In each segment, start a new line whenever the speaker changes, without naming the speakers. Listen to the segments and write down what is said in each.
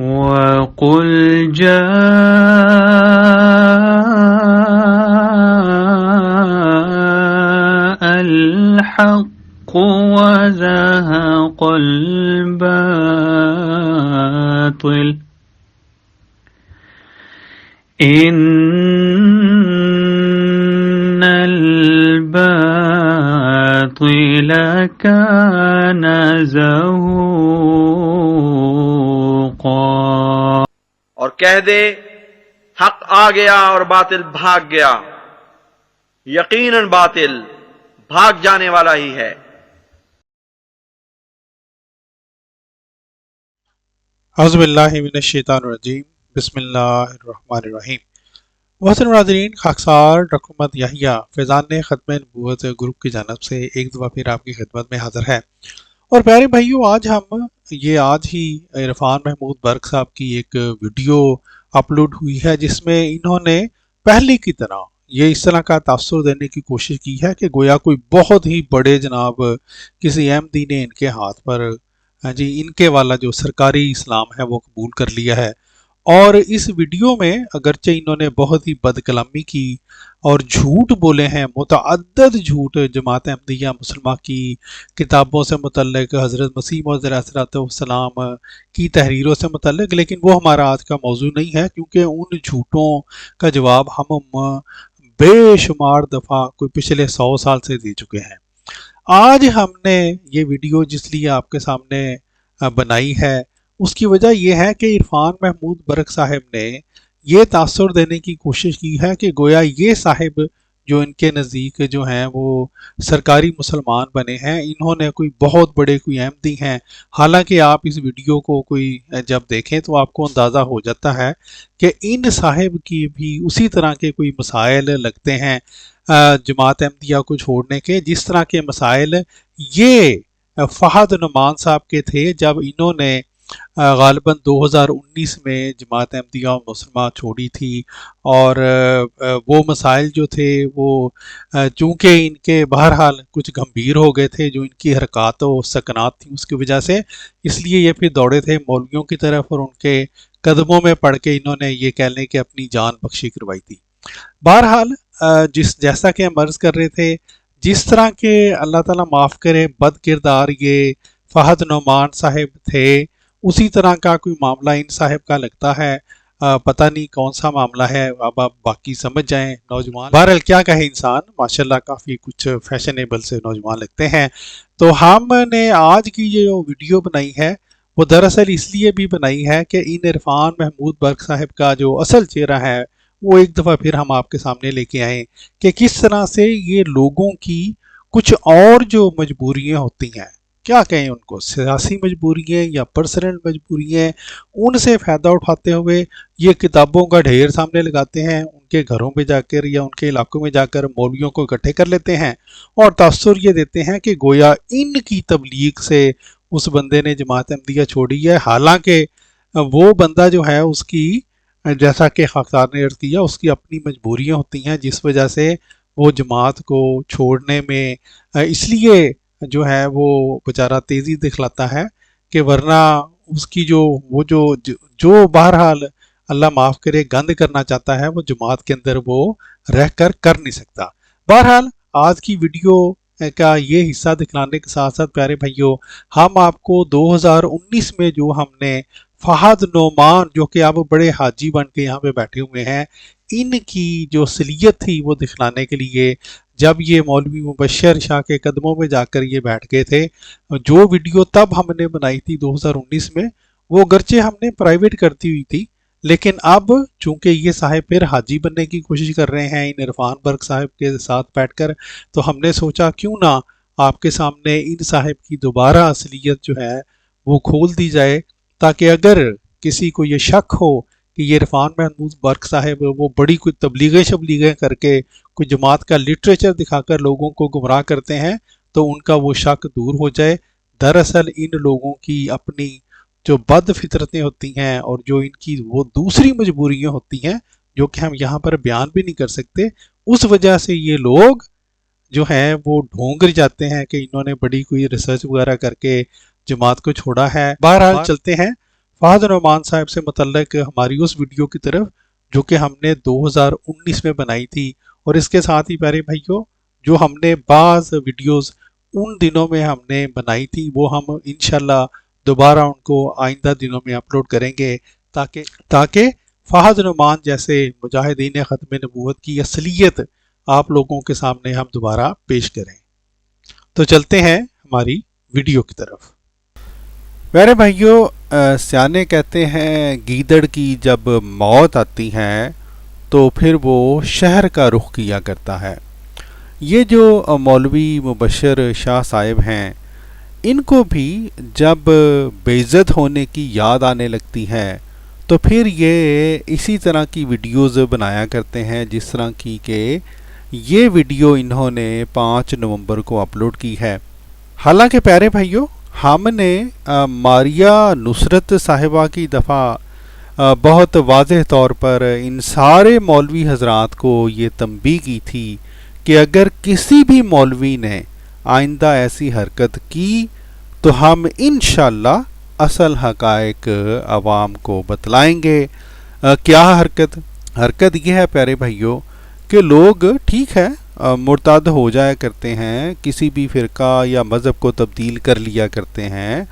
وَقُلْ جَاءَ الْحَقُّ وَزَهَقَ الْبَاطِلُ إِنَّ الْبَاطِلَ كَانَ زَهُوقًا۔
اور کہہ دے حق آ گیا اور باطل بھاگ گیا، یقیناً باطل بھاگ جانے والا ہی ہے۔
اعوذ باللہ من الشیطان الرجیم، بسم اللہ الرحمن الرحیم۔ محترم ناظرین، خاکسار ڈاکٹر محمد یحییٰ فیضان ختم نبوت گروپ کی جانب سے ایک دفعہ پھر آپ کی خدمت میں حاضر ہے۔ اور پیارے بھائیوں، آج ہی عرفان محمود برق صاحب کی ایک ویڈیو اپلوڈ ہوئی ہے جس میں انہوں نے پہلے کی طرح یہ اس طرح کا تاثر دینے کی کوشش کی ہے کہ گویا کوئی بہت ہی بڑے جناب کسی احمدی نے ان کے ہاتھ پر ان کے والا جو سرکاری اسلام ہے وہ قبول کر لیا ہے۔ اور اس ویڈیو میں اگرچہ انہوں نے بہت ہی بد کلامی کی اور جھوٹ بولے ہیں، متعدد جھوٹ جماعت احمدیہ مسلمہ کی کتابوں سے متعلق، حضرت مسیح موعود علیہ السلام کی تحریروں سے متعلق، لیکن وہ ہمارا آج کا موضوع نہیں ہے، کیونکہ ان جھوٹوں کا جواب ہم بے شمار دفعہ کوئی پچھلے 100 سال سے دے چکے ہیں۔ آج ہم نے یہ ویڈیو جس لیے آپ کے سامنے بنائی ہے، اس کی وجہ یہ ہے کہ عرفان محمود برق صاحب نے یہ تاثر دینے کی کوشش کی ہے کہ گویا یہ صاحب جو ان کے نزدیک جو ہیں وہ سرکاری مسلمان بنے ہیں، انہوں نے کوئی بہت بڑے کوئی احمدی ہیں۔ حالانکہ آپ اس ویڈیو کو کوئی جب دیکھیں تو آپ کو اندازہ ہو جاتا ہے کہ ان صاحب کی بھی اسی طرح کے کوئی مسائل لگتے ہیں جماعت احمدیہ کو چھوڑنے کے، جس طرح کے مسائل یہ فہد نعمان صاحب کے تھے جب انہوں نے غالباً 2019 میں جماعت احمدیہ مسلمہ چھوڑی تھی۔ اور وہ مسائل جو تھے وہ چونکہ ان کے بہرحال کچھ گمبھیر ہو گئے تھے، جو ان کی حرکات و سکنات تھیں اس کی وجہ سے، اس لیے یہ پھر دوڑے تھے مولویوں کی طرف اور ان کے قدموں میں پڑھ کے انہوں نے یہ کہہ لیں کہ اپنی جان بخشی کروائی تھی۔ بہرحال جیسا کہ ہم عرض کر رہے تھے، جس طرح کے اللہ تعالیٰ معاف کرے بد کردار یہ فہد نعمان صاحب تھے، اسی طرح کا کوئی معاملہ ان صاحب کا لگتا ہے۔ پتہ نہیں کون سا معاملہ ہے، اب آپ باقی سمجھ جائیں نوجوان۔ بہرحال کیا کہے انسان، ماشاءاللہ کافی کچھ فیشنیبل سے نوجوان لگتے ہیں۔ تو ہم نے آج کی جو ویڈیو بنائی ہے وہ دراصل اس لیے بھی بنائی ہے کہ ان عرفان محمود برق صاحب کا جو اصل چہرہ ہے وہ ایک دفعہ پھر ہم آپ کے سامنے لے کے آئیں کہ کس طرح سے یہ لوگوں کی کچھ اور جو مجبوریاں ہوتی ہیں، کیا کہیں ان کو، سیاسی مجبوریاں یا پرسنل مجبوریاں، ان سے فائدہ اٹھاتے ہوئے یہ کتابوں کا ڈھیر سامنے لگاتے ہیں، ان کے گھروں پہ جا کر یا ان کے علاقوں میں جا کر مولویوں کو اکٹھے کر لیتے ہیں اور تاثر یہ دیتے ہیں کہ گویا ان کی تبلیغ سے اس بندے نے جماعت احمدیہ چھوڑی ہے۔ حالانکہ وہ بندہ جو ہے اس کی، جیسا کہ خاکسار نے عرض کیا، اس کی اپنی مجبوریاں ہوتی ہیں جس وجہ سے وہ جماعت کو چھوڑنے میں اس لیے جو ہے وہ بیچارہ تیزی دکھلاتا ہے کہ ورنہ اس کی جو بہرحال اللہ معاف کرے گند کرنا چاہتا ہے وہ جماعت کے اندر وہ رہ کر نہیں سکتا۔ بہرحال آج کی ویڈیو کا یہ حصہ دکھلانے کے ساتھ ساتھ پیارے بھائیوں، ہم آپ کو 2019 میں جو ہم نے فہد نعمان جو کہ اب بڑے حاجی بن کے یہاں پہ بیٹھے ہوئے ہیں، ان کی جو اصلیت تھی وہ دکھلانے کے لیے جب یہ مولوی مبشر شاہ کے قدموں میں جا کر یہ بیٹھ گئے تھے، جو ویڈیو تب ہم نے بنائی تھی 2019 میں، وہ اگرچہ ہم نے پرائیویٹ کرتی ہوئی تھی، لیکن اب چونکہ یہ صاحب پھر حاجی بننے کی کوشش کر رہے ہیں ان عرفان برق صاحب کے ساتھ بیٹھ کر، تو ہم نے سوچا کیوں نہ آپ کے سامنے ان صاحب کی دوبارہ اصلیت جو ہے وہ کھول دی جائے، تاکہ اگر کسی کو یہ شک ہو کہ یہ عرفان محمود برق صاحب وہ بڑی کوئی تبلیغیں کر کے کوئی جماعت کا لٹریچر دکھا کر لوگوں کو گمراہ کرتے ہیں، تو ان کا وہ شک دور ہو جائے۔ دراصل ان لوگوں کی اپنی جو بد فطرتیں ہوتی ہیں اور جو ان کی وہ دوسری مجبوریاں ہوتی ہیں جو کہ ہم یہاں پر بیان بھی نہیں کر سکتے، اس وجہ سے یہ لوگ جو ہیں وہ ڈھونگ جاتے ہیں کہ انہوں نے بڑی کوئی ریسرچ وغیرہ کر کے جماعت کو چھوڑا ہے۔ بہرحال چلتے ہیں فہد نعمان صاحب سے متعلق ہماری اس ویڈیو کی طرف جو کہ ہم نے 2019 میں بنائی تھی، اور اس کے ساتھ ہی پیارے بھائیوں جو ہم نے بعض ویڈیوز ان دنوں میں ہم نے بنائی تھی وہ ہم انشاءاللہ دوبارہ ان کو آئندہ دنوں میں اپلوڈ کریں گے تاکہ فہد نعمان جیسے مجاہدین ختم نبوت کی اصلیت آپ لوگوں کے سامنے ہم دوبارہ پیش کریں۔ تو چلتے ہیں ہماری ویڈیو کی طرف۔
میرے بھائیوں، سیانے کہتے ہیں گیدڑ کی جب موت آتی ہے تو پھر وہ شہر کا رخ کیا کرتا ہے۔ یہ جو مولوی مبشر شاہ صاحب ہیں، ان کو بھی جب بے عزت ہونے کی یاد آنے لگتی ہے تو پھر یہ اسی طرح کی ویڈیوز بنایا کرتے ہیں، جس طرح کی کہ یہ ویڈیو انہوں نے 5 نومبر کو اپلوڈ کی ہے۔ حالانکہ پیارے بھائیوں، ہم نے ماریہ نصرت صاحبہ کی دفعہ بہت واضح طور پر ان سارے مولوی حضرات کو یہ تنبیہ کی تھی کہ اگر کسی بھی مولوی نے آئندہ ایسی حرکت کی تو ہم انشاءاللہ اصل حقائق عوام کو بتلائیں گے۔ کیا حرکت یہ ہے پیارے بھائیوں کہ لوگ ٹھیک ہے مرتد ہو جایا کرتے ہیں، کسی بھی فرقہ یا مذہب کو تبدیل کر لیا کرتے ہیں۔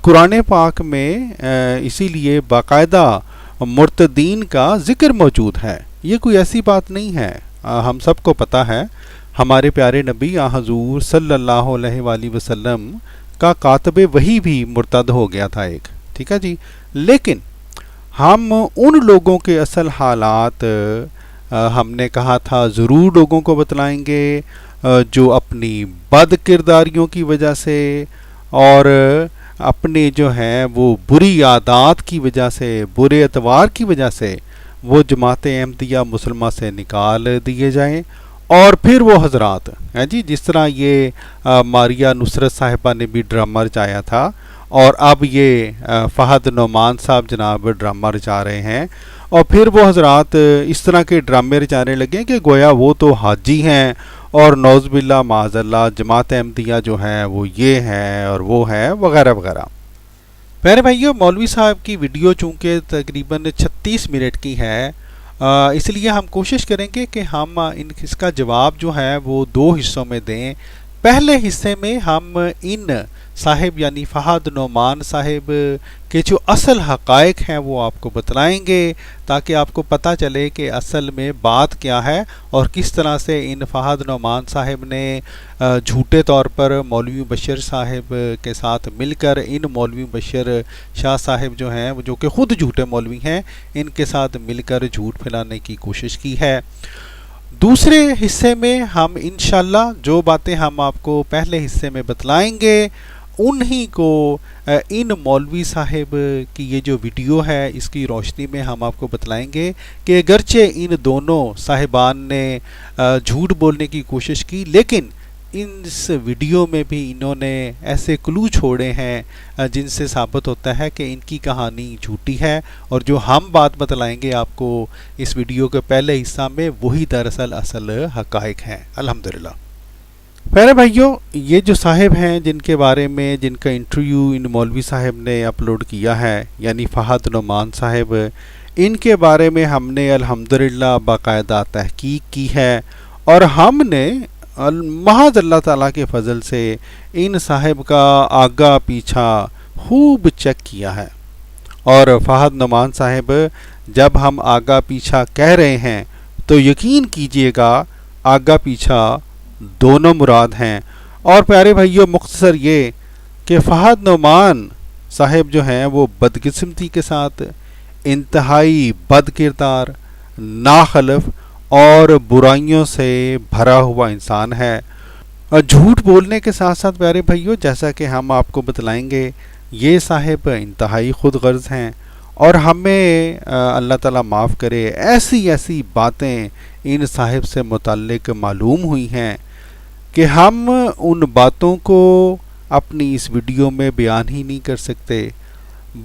قرآن پاک میں اسی لیے باقاعدہ مرتدین کا ذکر موجود ہے، یہ کوئی ایسی بات نہیں ہے۔ ہم سب کو پتہ ہے ہمارے پیارے نبی حضور صلی اللہ علیہ وآلہ وسلم کا کاتب وحی بھی مرتد ہو گیا تھا ایک، ٹھیک ہے جی۔ لیکن ہم ان لوگوں کے اصل حالات ہم نے کہا تھا ضرور لوگوں کو بتلائیں گے جو اپنی بد کرداریوں کی وجہ سے اور اپنے جو ہیں وہ بری عادات کی وجہ سے، برے اطوار کی وجہ سے وہ جماعت احمدیہ مسلمہ سے نکال دیے جائیں، اور پھر وہ حضرات ہیں جی، جس طرح یہ ماریہ نصرت صاحبہ نے بھی ڈرامہ رچایا تھا، اور اب یہ فہد نعمان صاحب جناب ڈرامہ رچا رہے ہیں، اور پھر وہ حضرات اس طرح کے ڈرامے رچانے لگے کہ گویا وہ تو حاجی ہیں اور نعوذ باللہ معاذ اللہ جماعت احمدیہ جو ہے وہ یہ ہے اور وہ ہے وغیرہ وغیرہ۔ پیارے بھائیو، مولوی صاحب کی ویڈیو چونکہ تقریباً 36 منٹ کی ہے، اس لیے ہم کوشش کریں گے کہ ہم اس کا جواب جو ہے وہ 2 حصوں میں دیں۔ پہلے حصے میں ہم ان صاحب یعنی فہد نعمان صاحب کے جو اصل حقائق ہیں وہ آپ کو بتلائیں گے تاکہ آپ کو پتہ چلے کہ اصل میں بات کیا ہے اور کس طرح سے ان فہد نعمان صاحب نے جھوٹے طور پر مولوی مبشر صاحب کے ساتھ مل کر ان مولوی مبشر شاہ صاحب جو ہیں جو کہ خود جھوٹے مولوی ہیں، ان کے ساتھ مل کر جھوٹ پھیلانے کی کوشش کی ہے۔ دوسرے حصے میں ہم انشاءاللہ جو باتیں ہم آپ کو پہلے حصے میں بتلائیں گے انہی کو ان مولوی صاحب کی یہ جو ویڈیو ہے اس کی روشنی میں ہم آپ کو بتلائیں گے کہ اگرچہ ان دونوں صاحبان نے جھوٹ بولنے کی کوشش کی، لیکن اس ویڈیو میں بھی انہوں نے ایسے کلو چھوڑے ہیں جن سے ثابت ہوتا ہے کہ ان کی کہانی جھوٹی ہے، اور جو ہم بات بتلائیں گے آپ کو اس ویڈیو کے پہلے حصہ میں وہی دراصل اصل حقائق ہیں الحمدللہ۔ پیارے بھائیوں، یہ جو صاحب ہیں جن کے بارے میں جن کا انٹرویو ان مولوی صاحب نے اپلوڈ کیا ہے یعنی فہد نعمان صاحب، ان کے بارے میں ہم نے الحمدللہ باقاعدہ تحقیق کی ہے، اور ہم نے محض اللہ تعالیٰ کے فضل سے ان صاحب کا آگا پیچھا خوب چیک کیا ہے۔ اور فہد نعمان صاحب جب ہم آگا پیچھا کہہ رہے ہیں تو یقین کیجئے گا آگا پیچھا دونوں مراد ہیں۔ اور پیارے بھائیوں، مختصر یہ کہ فہد نعمان صاحب جو ہیں وہ بدقسمتی کے ساتھ انتہائی بد کردار، ناخلف اور برائیوں سے بھرا ہوا انسان ہے۔ اور جھوٹ بولنے کے ساتھ ساتھ پیارے بھائیوں، جیسا کہ ہم آپ کو بتلائیں گے، یہ صاحب انتہائی خود غرض ہیں، اور ہمیں اللہ تعالیٰ معاف کرے ایسی باتیں ان صاحب سے متعلق معلوم ہوئی ہیں کہ ہم ان باتوں کو اپنی اس ویڈیو میں بیان ہی نہیں کر سکتے۔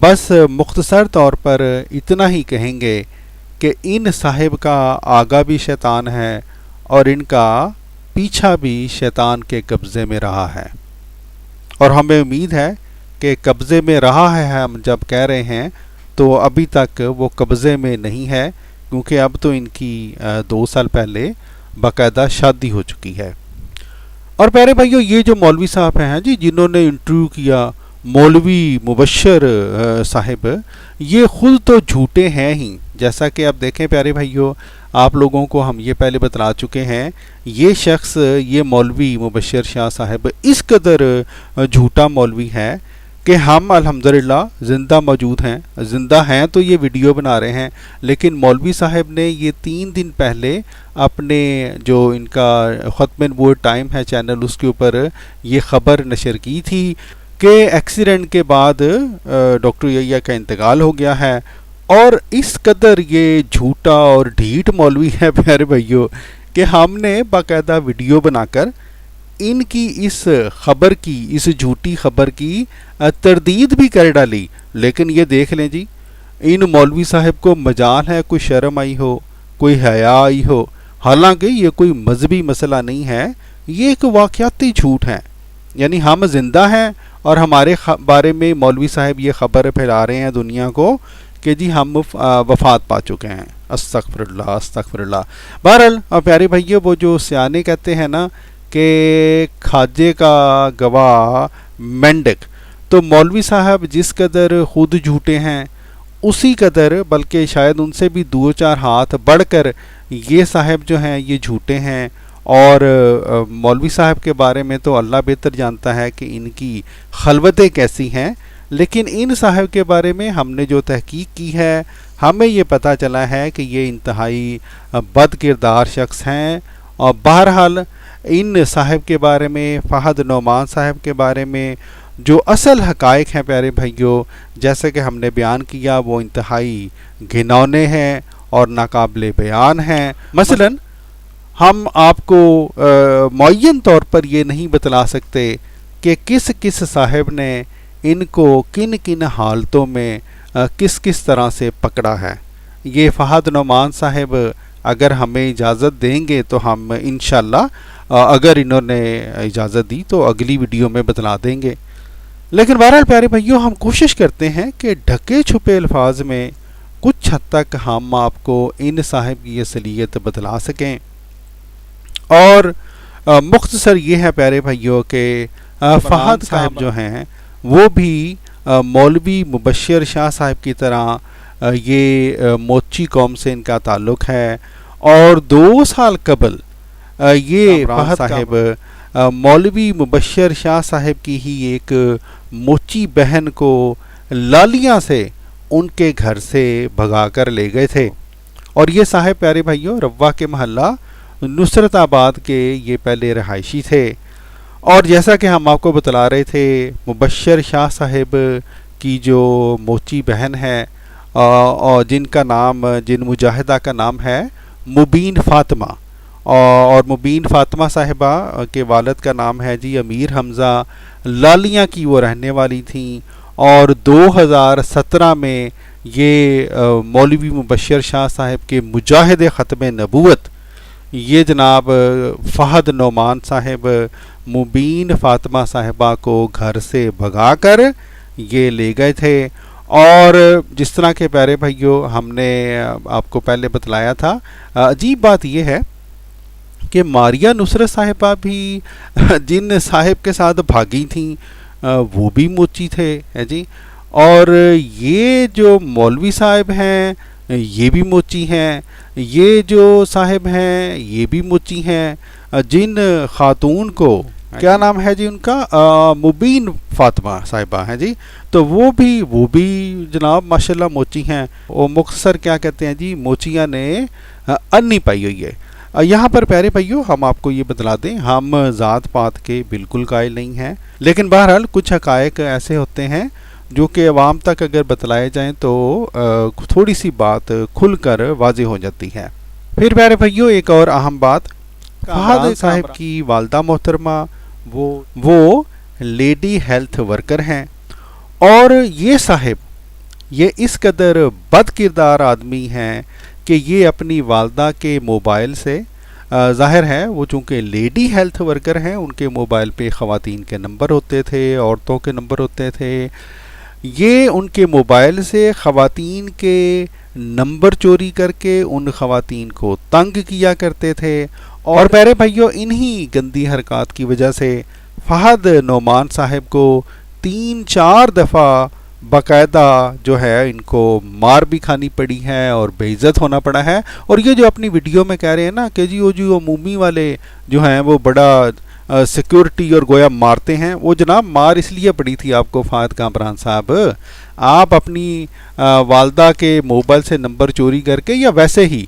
بس مختصر طور پر اتنا ہی کہیں گے کہ ان صاحب کا آگا بھی شیطان ہے اور ان کا پیچھا بھی شیطان کے قبضے میں رہا ہے، اور ہمیں امید ہے کہ قبضے میں رہا ہے ہم جب کہہ رہے ہیں تو ابھی تک وہ قبضے میں نہیں ہے، کیونکہ اب تو ان کی 2 سال پہلے باقاعدہ شادی ہو چکی ہے۔ اور پیارے بھائیو، یہ جو مولوی صاحب ہیں جی جنہوں نے انٹرویو کیا مولوی مبشر صاحب، یہ خود تو جھوٹے ہیں ہی۔ جیسا کہ آپ دیکھیں پیارے بھائیو، آپ لوگوں کو ہم یہ پہلے بتلا چکے ہیں، یہ شخص، یہ مولوی مبشر شاہ صاحب اس قدر جھوٹا مولوی ہے کہ ہم الحمدللہ زندہ موجود ہیں، زندہ ہیں تو یہ ویڈیو بنا رہے ہیں، لیکن مولوی صاحب نے یہ 3 دن پہلے اپنے جو ان کا ختم نبوت ٹائم ہے چینل، اس کے اوپر یہ خبر نشر کی تھی کہ ایکسیڈنٹ کے بعد ڈاکٹر یحییٰ کا انتقال ہو گیا ہے۔ اور اس قدر یہ جھوٹا اور ڈھیٹ مولوی ہے پیارے بھائیو کہ ہم نے باقاعدہ ویڈیو بنا کر ان کی اس خبر کی، اس جھوٹی خبر کی تردید بھی کر ڈالی۔ لیکن یہ دیکھ لیں جی، ان مولوی صاحب کو مجال ہے کوئی شرم آئی ہو، کوئی حیا آئی ہو، حالانکہ یہ کوئی مذہبی مسئلہ نہیں ہے، یہ ایک واقعاتی جھوٹ ہے۔ یعنی ہم زندہ ہیں اور ہمارے بارے میں مولوی صاحب یہ خبر پھیلا رہے ہیں دنیا کو کہ جی ہم وفات پا چکے ہیں۔ استغفر اللہ استغفر اللہ۔ بہرحال پیارے بھائیو، وہ جو سیانے کہتے ہیں نا کہ کھاجے کا گواہ مینڈک، تو مولوی صاحب جس قدر خود جھوٹے ہیں اسی قدر، بلکہ شاید ان سے بھی 2-4 ہاتھ بڑھ کر یہ صاحب جو ہیں یہ جھوٹے ہیں۔ اور مولوی صاحب کے بارے میں تو اللہ بہتر جانتا ہے کہ ان کی خلوتیں کیسی ہیں، لیکن ان صاحب کے بارے میں ہم نے جو تحقیق کی ہے ہمیں یہ پتہ چلا ہے کہ یہ انتہائی بد کردار شخص ہیں۔ اور بہرحال ان صاحب کے بارے میں، فہد نعمان صاحب کے بارے میں جو اصل حقائق ہیں پیارے بھائیوں، جیسا کہ ہم نے بیان کیا، وہ انتہائی گھنونے ہیں اور ناقابل بیان ہیں۔ مثلاً ہم آپ کو معین طور پر یہ نہیں بتلا سکتے کہ کس کس صاحب نے ان کو کن کن حالتوں میں کس کس طرح سے پکڑا ہے۔ یہ فہد نعمان صاحب اگر ہمیں اجازت دیں گے تو ہم انشاءاللہ، اگر انہوں نے اجازت دی تو اگلی ویڈیو میں بتلا دیں گے۔ لیکن بہرحال پیارے بھائیوں، ہم کوشش کرتے ہیں کہ ڈھکے چھپے الفاظ میں کچھ حد تک ہم آپ کو ان صاحب کی اصلیت بتلا سکیں۔ اور مختصر یہ ہے پیارے بھائیوں کہ فہد صاحب جو ہیں وہ بھی مولوی مبشر شاہ صاحب کی طرح یہ موچی قوم سے ان کا تعلق ہے، اور 2 سال قبل یہ فہد صاحب مولوی مبشر شاہ صاحب کی ہی ایک موچی بہن کو لالیاں سے ان کے گھر سے بھگا کر لے گئے تھے۔ اور یہ صاحب پیارے بھائیوں روا کے محلہ نصرت آباد کے یہ پہلے رہائشی تھے۔ اور جیسا کہ ہم آپ کو بتلا رہے تھے، مبشر شاہ صاحب کی جو موچی بہن ہے اور جن مجاہدہ کا نام ہے مبین فاطمہ، اور مبین فاطمہ صاحبہ کے والد کا نام ہے جی امیر حمزہ، لالیاں کی وہ رہنے والی تھیں۔ اور 2017 میں یہ مولوی مبشر شاہ صاحب کے مجاہد ختم نبوت، یہ جناب فہد نعمان صاحب مبین فاطمہ صاحبہ کو گھر سے بھگا کر یہ لے گئے تھے۔ اور جس طرح کے پیارے بھائیوں ہم نے آپ کو پہلے بتلایا تھا، عجیب بات یہ ہے کہ ماریہ نصرت صاحبہ بھی جن صاحب کے ساتھ بھاگی تھیں وہ بھی موچی تھے جی۔ اور یہ جو مولوی صاحب ہیں یہ بھی موچی ہیں، یہ جو صاحب ہیں یہ بھی موچی ہیں۔ جن خاتون کو کیا نام ہے جی ان کا، مبین فاطمہ صاحبہ ہیں جی، تو وہ بھی جناب ماشاءاللہ موچی ہیں۔ وہ مختصر کیا کہتے ہیں جی، موچیاں نے انی پائی ہوئی ہے۔ یہاں پر پیارے بھائیوں ہم آپ کو یہ بتلا دیں، ہم ذات پات کے بالکل قائل نہیں ہیں، لیکن بہرحال کچھ حقائق ایسے ہوتے ہیں جو کہ عوام تک اگر بتلائے جائیں تو تھوڑی سی بات کھل کر واضح ہو جاتی ہے۔ پھر پیارے بھائیوں ایک اور اہم بات، فہد صاحب کی والدہ محترمہ وہ لیڈی ہیلتھ ورکر ہیں، اور یہ صاحب یہ اس قدر بد کردار آدمی ہیں کہ یہ اپنی والدہ کے موبائل سے ظاہر ہے وہ چونکہ لیڈی ہیلتھ ورکر ہیں، ان کے موبائل پہ خواتین کے نمبر ہوتے تھے، عورتوں کے نمبر ہوتے تھے، یہ ان کے موبائل سے خواتین کے نمبر چوری کر کے ان خواتین کو تنگ کیا کرتے تھے، اور پیارے بھائیوں انہی گندی حرکات کی وجہ سے فہد نعمان صاحب کو 3-4 دفعہ باقاعدہ جو ہے ان کو مار بھی کھانی پڑی ہے اور بے عزت ہونا پڑا ہے۔ اور یہ جو اپنی ویڈیو میں کہہ رہے ہیں نا کہ جی وہ عمومی والے جو ہیں وہ بڑا سیکیورٹی اور گویا مارتے ہیں، وہ جناب مار اس لیے پڑی تھی آپ کو فہد کامران صاحب، آپ اپنی والدہ کے موبائل سے نمبر چوری کر کے یا ویسے ہی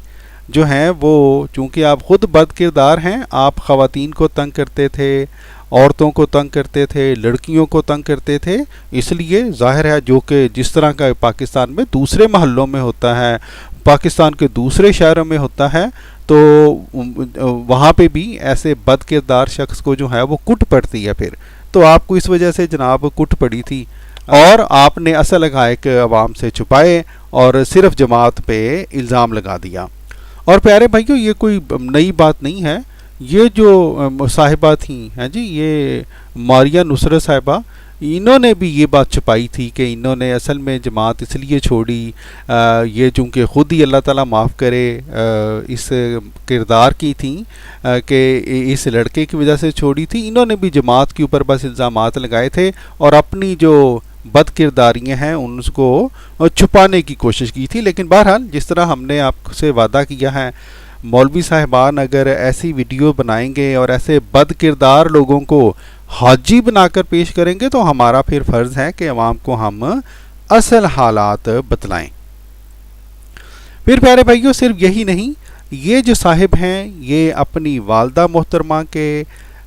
جو ہیں وہ چونکہ آپ خود بد کردار ہیں، آپ خواتین کو تنگ کرتے تھے، عورتوں کو تنگ کرتے تھے، لڑکیوں کو تنگ کرتے تھے، اس لیے ظاہر ہے جو کہ جس طرح کا پاکستان میں دوسرے محلوں میں ہوتا ہے، پاکستان کے دوسرے شہروں میں ہوتا ہے، تو وہاں پہ بھی ایسے بد کردار شخص کو جو ہے وہ کٹ پڑتی ہے پھر، تو آپ کو اس وجہ سے جناب کٹ پڑی تھی اور آپ نے اصل حقائق عوام سے چھپائے اور صرف جماعت پہ الزام لگا دیا۔ اور پیارے بھائیوں یہ کوئی نئی بات نہیں ہے، یہ جو صاحبہ تھیں ہیں جی، یہ ماریہ نصرت صاحبہ، انہوں نے بھی یہ بات چھپائی تھی کہ انہوں نے اصل میں جماعت اس لیے چھوڑی، یہ چونکہ خود ہی اللہ تعالیٰ معاف کرے اس کردار کی تھیں کہ اس لڑکے کی وجہ سے چھوڑی تھی، انہوں نے بھی جماعت کے اوپر بس الزامات لگائے تھے اور اپنی جو بد کرداریاں ہیں ان کو چھپانے کی کوشش کی تھی۔ لیکن بہرحال جس طرح ہم نے آپ سے وعدہ کیا ہے، مولوی صاحبان اگر ایسی ویڈیو بنائیں گے اور ایسے بد کردار لوگوں کو حاجی بنا کر پیش کریں گے تو ہمارا پھر فرض ہے کہ عوام کو ہم اصل حالات بتلائیں۔ پھر پیارے بھائیوں صرف یہی نہیں، یہ جو صاحب ہیں یہ اپنی والدہ محترمہ کے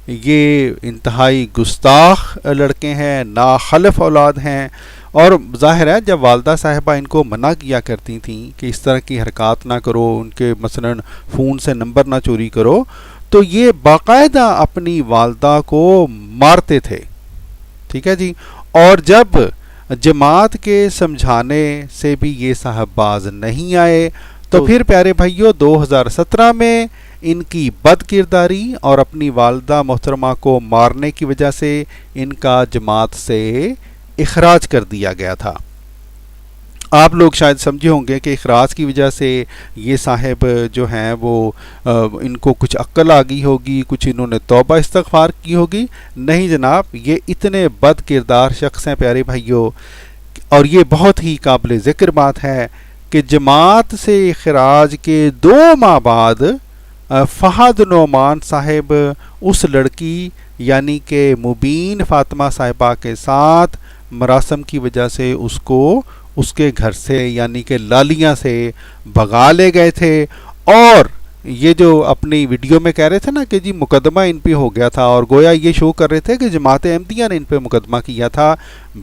یہ انتہائی گستاخ لڑکے ہیں، ناخلف اولاد ہیں، اور ظاہر ہے جب والدہ صاحبہ ان کو منع کیا کرتی تھیں کہ اس طرح کی حرکات نہ کرو، ان کے مثلا فون سے نمبر نہ چوری کرو، تو یہ باقاعدہ اپنی والدہ کو مارتے تھے، ٹھیک ہے جی۔ اور جب جماعت کے سمجھانے سے بھی یہ صاحب باز نہیں آئے تو پھر پیارے بھائیوں 2017 میں ان کی بد کرداری اور اپنی والدہ محترمہ کو مارنے کی وجہ سے ان کا جماعت سے اخراج کر دیا گیا تھا۔ آپ لوگ شاید سمجھے ہوں گے کہ اخراج کی وجہ سے یہ صاحب جو ہیں وہ ان کو کچھ عقل آ گئی ہوگی، کچھ انہوں نے توبہ استغفار کی ہوگی، نہیں جناب، یہ اتنے بد کردار شخص ہیں پیارے بھائیوں، اور یہ بہت ہی قابل ذکر بات ہے کہ جماعت سے اخراج کے 2 ماہ بعد فہد نعمان صاحب اس لڑکی یعنی کہ مبین فاطمہ صاحبہ کے ساتھ مراسم کی وجہ سے اس کو اس کے گھر سے یعنی کہ لالیاں سے بھگا لے گئے تھے، اور یہ جو اپنی ویڈیو میں کہہ رہے تھے نا کہ جی مقدمہ ان پہ ہو گیا تھا، اور گویا یہ شو کر رہے تھے کہ جماعت احمدیہ نے ان پہ مقدمہ کیا تھا،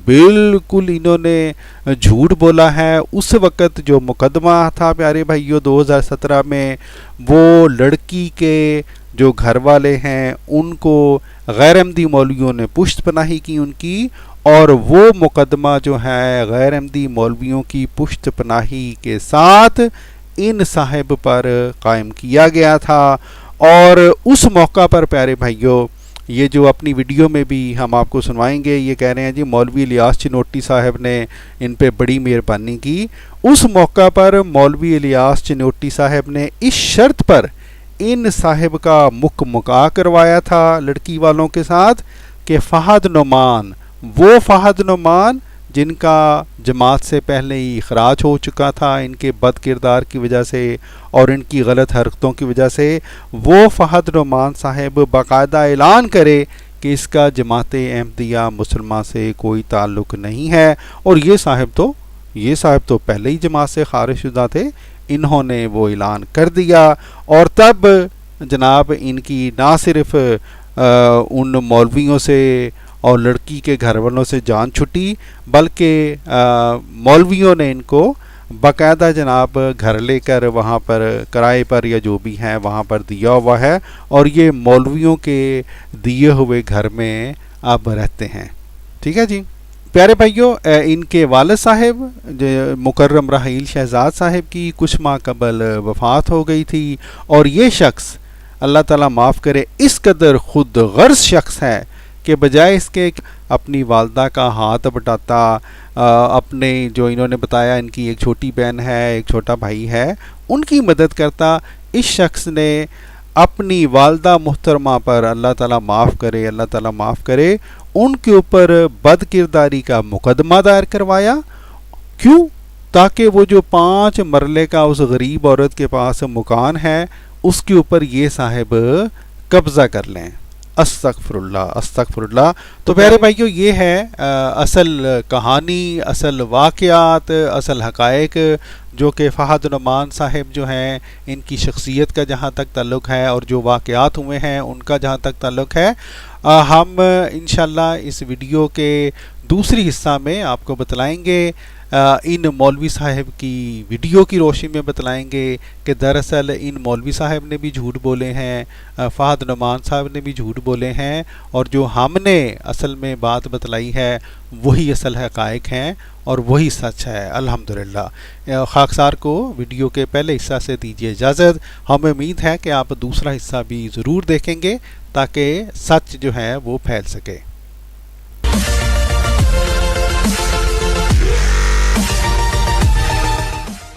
بالکل انہوں نے جھوٹ بولا ہے۔ اس وقت جو مقدمہ تھا پیارے بھائیوں 2017 میں، وہ لڑکی کے جو گھر والے ہیں ان کو غیر احمدی مولویوں نے پشت پناہی کی ان کی، اور وہ مقدمہ جو ہے غیر احمدی مولویوں کی پشت پناہی کے ساتھ ان صاحب پر قائم کیا گیا تھا۔ اور اس موقع پر پیارے بھائیوں یہ جو اپنی ویڈیو میں بھی ہم آپ کو سنوائیں گے، یہ کہہ رہے ہیں جی مولوی الیاس چنوٹی صاحب نے ان پہ بڑی مہربانی کی، اس موقع پر مولوی الیاس چنوٹی صاحب نے اس شرط پر ان صاحب کا مکا کروایا تھا لڑکی والوں کے ساتھ کہ فہد نعمان، وہ فہد نعمان جن کا جماعت سے پہلے ہی اخراج ہو چکا تھا ان کے بد کردار کی وجہ سے اور ان کی غلط حرکتوں کی وجہ سے، وہ فہد نعمان صاحب باقاعدہ اعلان کرے کہ اس کا جماعت احمدیہ مسلمہ سے کوئی تعلق نہیں ہے، اور یہ صاحب تو پہلے ہی جماعت سے خارج شدہ تھے، انہوں نے وہ اعلان کر دیا، اور تب جناب ان کی نہ صرف ان مولویوں سے اور لڑکی کے گھر والوں سے جان چھٹی، بلکہ مولویوں نے ان کو باقاعدہ جناب گھر لے کر وہاں پر کرائے پر یا جو بھی ہیں وہاں پر دیا ہوا ہے، اور یہ مولویوں کے دیے ہوئے گھر میں اب رہتے ہیں، ٹھیک ہے جی۔ پیارے بھائیوں ان کے والد صاحب مکرم رحیل شہزاد صاحب کی کچھ ماہ قبل وفات ہو گئی تھی، اور یہ شخص اللہ تعالیٰ معاف کرے اس قدر خود غرض شخص ہے کہ بجائے اس کے اپنی والدہ کا ہاتھ بٹاتا، اپنے جو انہوں نے بتایا ان کی ایک چھوٹی بہن ہے، ایک چھوٹا بھائی ہے، ان کی مدد کرتا، اس شخص نے اپنی والدہ محترمہ پر اللہ تعالیٰ معاف کرے، اللہ تعالیٰ معاف کرے، ان کے اوپر بد کرداری کا مقدمہ دائر کروایا۔ کیوں؟ تاکہ وہ جو 5 مرلے کا اس غریب عورت کے پاس مکان ہے اس کے اوپر یہ صاحب قبضہ کر لیں۔ استغفر اللہ، استغفر اللہ۔ تو پیارے بھائیو، یہ ہے اصل کہانی، اصل واقعات، اصل حقائق جو کہ فہد نعمان صاحب جو ہیں ان کی شخصیت کا جہاں تک تعلق ہے اور جو واقعات ہوئے ہیں ان کا جہاں تک تعلق ہے، ہم انشاءاللہ اس ویڈیو کے دوسری حصہ میں آپ کو بتلائیں گے، ان مولوی صاحب کی ویڈیو کی روشنی میں بتلائیں گے کہ دراصل ان مولوی صاحب نے بھی جھوٹ بولے ہیں، فہد نعمان صاحب نے بھی جھوٹ بولے ہیں، اور جو ہم نے اصل میں بات بتلائی ہے وہی اصل حقائق ہیں اور وہی سچ ہے الحمدللہ۔ خاکسار کو ویڈیو کے پہلے حصہ سے دیجیے اجازت، ہمیں امید ہے کہ آپ دوسرا حصہ بھی ضرور دیکھیں گے تاکہ سچ جو ہے وہ پھیل سکے۔